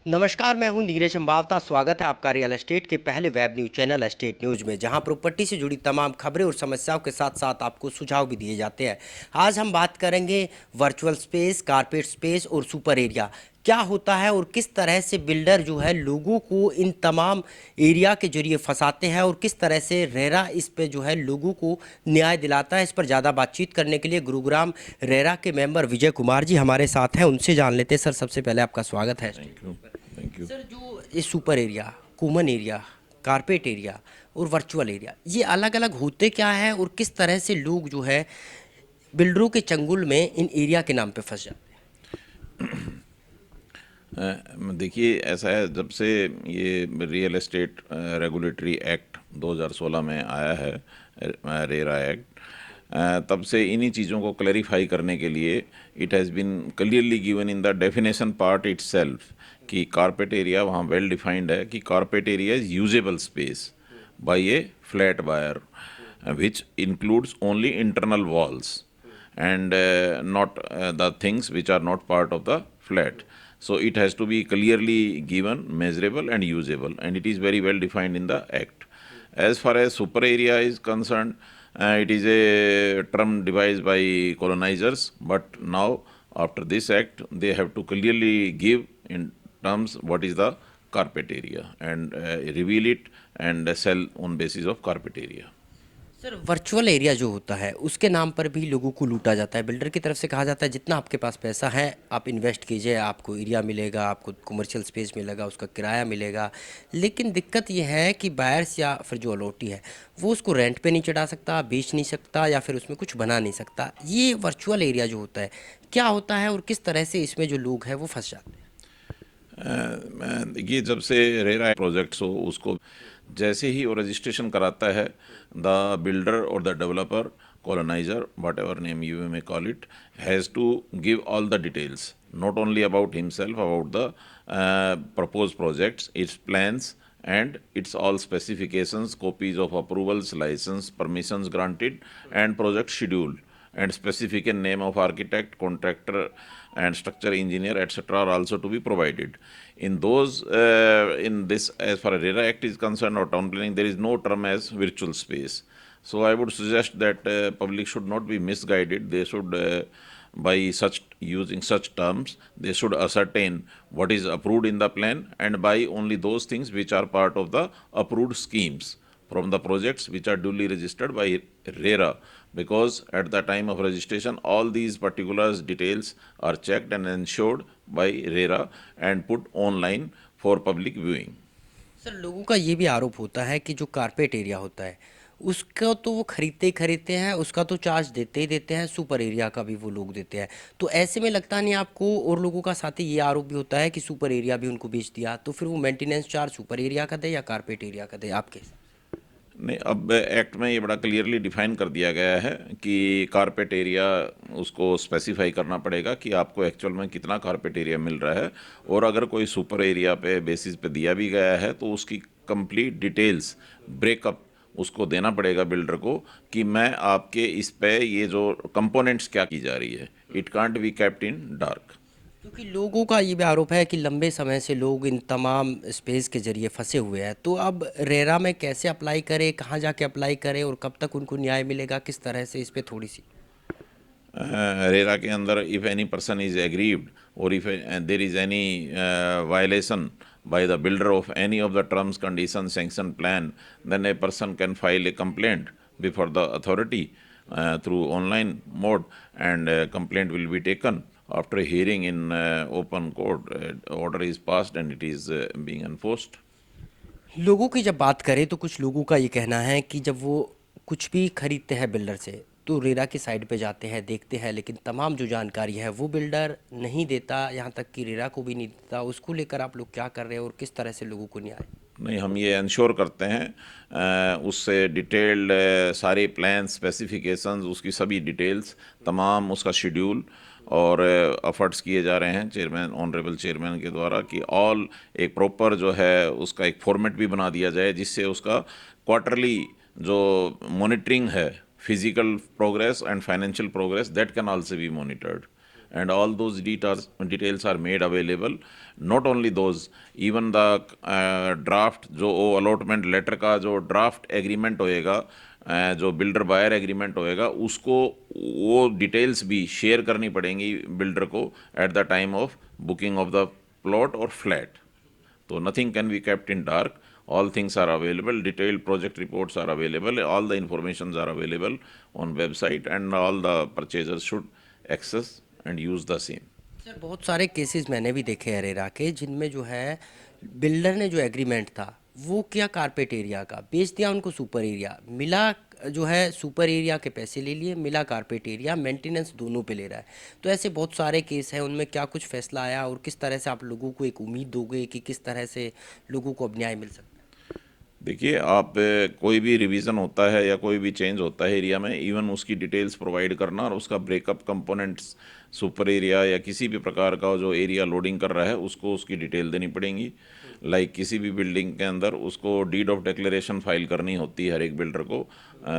नमस्कार, मैं हूं नीरज अंबावता। स्वागत है आपका रियल एस्टेट के पहले web news channel estate news में, जहां प्रॉपर्टी से जुड़ी तमाम खबरें और समस्याओं के साथ साथ आपको सुझाव भी दिए जाते हैं। आज हम बात करेंगे वर्चुअल स्पेस, कारपेट स्पेस और सुपर एरिया क्या होता है और किस तरह से बिल्डर जो है लोगों को इन तमाम एरिया के जरिए फंसाते हैं और किस तरह से रेरा इस पे जो है लोगों को न्याय दिलाता है। इस पर ज़्यादा बातचीत करने के लिए गुरुग्राम रेरा के मेंबर विजय कुमार जी हमारे साथ हैं, उनसे जान लेते हैं। सर, सबसे पहले आपका स्वागत है। Thank you. Thank you. Sir, जो ये super area, common area, carpet area और वर्चुअल एरिया, ये अलग अलग होते क्या है और किस तरह से लोग जो है बिल्डरों के चंगुल में इन एरिया के नाम पे फंस जाते देखिए, ऐसा है, जब से ये रियल एस्टेट रेगुलेटरी एक्ट 2016 में आया है, रेरा एक्ट, तब से इन्हीं चीज़ों को क्लैरिफाई करने के लिए it has been clearly given in the definition part itself कि कारपेट एरिया वहाँ वेल डिफाइंड है कि carpet area is usable space by a flat buyer which includes only internal walls and not the things which are not part of the flat. So it has to be clearly given, measurable and usable, and it is very well defined in the act. As far as super area is concerned, it is a term devised by colonizers, but now after this act they have to clearly give in terms what is the carpet area and reveal it and sell on basis of carpet area. Sir, virtual area जो होता है उसके नाम पर भी लोगों को लूटा जाता है। बिल्डर की तरफ से कहा जाता है जितना आपके पास पैसा है आप इन्वेस्ट कीजिए, आपको एरिया मिलेगा, आपको कमर्शियल स्पेस मिलेगा, उसका किराया मिलेगा। लेकिन दिक्कत यह है कि बायर्स या फिर जो अलॉटी है वो उसको रेंट पे नहीं चढ़ा सकता, बेच नहीं सकता या फिर उसमें कुछ बना नहीं सकता। ये वर्चुअल एरिया जो होता है क्या होता है और किस तरह से इसमें जो लोग हैं वो फंस जाते हैं? देखिए, जब से रेरा प्रोजेक्ट्स हो उसको जैसे ही वो रजिस्ट्रेशन कराता है, द बिल्डर और the developer, colonizer, whatever name you may call it, has to give all the details, not only about himself, about the proposed projects, its plans, and its all specifications, copies of approvals, license, permissions granted, and project schedule, and specific name of architect, contractor, and structure engineer, etc., are also to be provided. In those, in this, as far as RERA Act is concerned or town planning, there is no term as virtual space. So I would suggest that public should not be misguided. They should, by such using such terms, they should ascertain what is approved in the plan and buy only those things which are part of the approved schemes from the projects which are duly registered by RERA, because at the time of registration all these particulars details are checked and ensured by RERA and put online for public viewing. Sir, लोगों का ये भी आरोप होता है कि जो carpet area होता है उसका तो वो खरीदते ही खरीदते हैं, उसका तो चार्ज देते ही देते हैं, सुपर एरिया का भी वो लोग देते हैं। तो ऐसे में लगता नहीं आपको, और लोगों का साथ ही ये आरोप भी होता है कि सुपर एरिया भी उनको बेच दिया, तो फिर वो मेंटेनेंस चार्ज सुपर एरिया का दे या कारपेट एरिया का दे आपके? नहीं, अब एक्ट में ये बड़ा क्लियरली डिफाइन कर दिया गया है कि कारपेट एरिया उसको स्पेसिफाई करना पड़ेगा कि आपको एक्चुअल में कितना कारपेट एरिया मिल रहा है, और अगर कोई सुपर एरिया पे बेसिस पे दिया भी गया है तो उसकी कंप्लीट डिटेल्स ब्रेकअप उसको देना पड़ेगा बिल्डर को कि मैं आपके इस पे ये जो कंपोनेंट्स क्या की जा रही है, it can't be kept in dark. क्योंकि लोगों का ये भी आरोप है कि लंबे समय से लोग इन तमाम स्पेस के जरिए फंसे हुए हैं। तो अब रेरा में कैसे अप्लाई करें, कहाँ जाके अप्लाई करें और कब तक उनको न्याय मिलेगा, किस तरह से, इस पे थोड़ी सी। रेरा के अंदर if any person is aggrieved और if there is any violation by the builder of any of the terms, conditions, sanction plan, then a person can file a complaint before the authority through online mode, and complaint will be taken. After hearing in open court, order is passed and it is being enforced. लोगों की जब बात करें तो कुछ लोगों का ये कहना है कि जब वो कुछ भी खरीदते हैं बिल्डर से तो रेरा की साइट पे जाते हैं, देखते हैं, लेकिन तमाम जो जानकारी है वो बिल्डर नहीं देता, यहाँ तक कि रेरा को भी नहीं देता। उसको लेकर आप लोग क्या कर रहे हैं और किस तरह से लोगों को न्याय? नहीं, हम ये इंश्योर करते हैं उससे डिटेल्ड सारे प्लान स्पेसिफिकेशंस, उसकी सभी डिटेल्स, तमाम उसका शेड्यूल और एफर्ट्स किए जा रहे हैं चेयरमैन, ऑनरेबल चेयरमैन के द्वारा कि ऑल एक प्रॉपर जो है उसका एक फॉर्मेट भी बना दिया जाए जिससे उसका क्वार्टरली जो मॉनिटरिंग है physical progress and financial progress that can also be monitored and all those details are made available. Not only those, even the draft जो allotment letter का जो draft agreement होएगा, जो बिल्डर बायर एग्रीमेंट होएगा, उसको वो details भी share करनी पड़ेंगी बिल्डर को at the time of booking of the plot और flat. So nothing can be kept in dark. All things are available. Detailed project reports are available. All the informations are available on website, and all the purchasers should access and use the same. Sir बहुत सारे cases मैंने भी देखे Herrera के, जिनमें जो है builder ने जो एग्रीमेंट था वो किया कारपेट एरिया का, बेच दिया उनको सुपर एरिया, मिला जो है सुपर एरिया के पैसे ले लिए, मिला कारपेट एरिया, मेंटेनेंस दोनों पे ले रहा है। तो ऐसे बहुत सारे केस हैं, उनमें क्या कुछ फैसला आया और किस तरह से आप लोगों को एक उम्मीद दोगे कि किस तरह से लोगों को अब न्याय मिल सकता है? देखिए, आप कोई भी रिवीजन होता है या कोई भी चेंज होता है एरिया में, इवन उसकी डिटेल्स प्रोवाइड करना और उसका ब्रेकअप कंपोनेंट्स, सुपर एरिया या किसी भी प्रकार का जो एरिया लोडिंग कर रहा है उसको उसकी डिटेल देनी पड़ेंगी. लाइक किसी भी बिल्डिंग के अंदर उसको डीड ऑफ डिक्लेरेशन फाइल करनी होती है हर एक बिल्डर को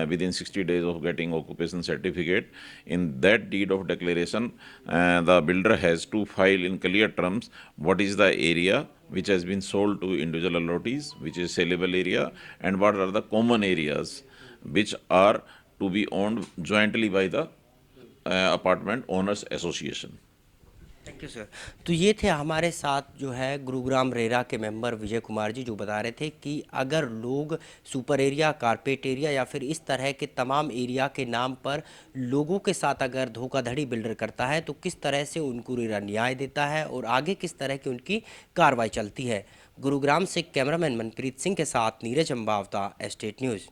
within 60 days of getting occupation certificate. In that deed of declaration the builder has to file in clear terms what is the area which has been sold to individual allottees, which is saleable area, and what are the common areas which are to be owned jointly by the apartment owners association. Thank you sir. तो ये थे हमारे साथ जो है Gurugram RERA के member Vijay Kumar ji, जो बता रहे थे कि अगर लोग सुपर एरिया, कारपेट एरिया या फिर इस तरह के तमाम एरिया के नाम पर लोगों के साथ अगर धोखाधड़ी बिल्डर करता है तो किस तरह से उनको रेरा न्याय देता है और आगे किस तरह की उनकी कार्रवाई चलती है। गुरुग्राम से कैमरामैन मनप्रीत सिंह के साथ नीरज अम्बावता, एस्टेट न्यूज़।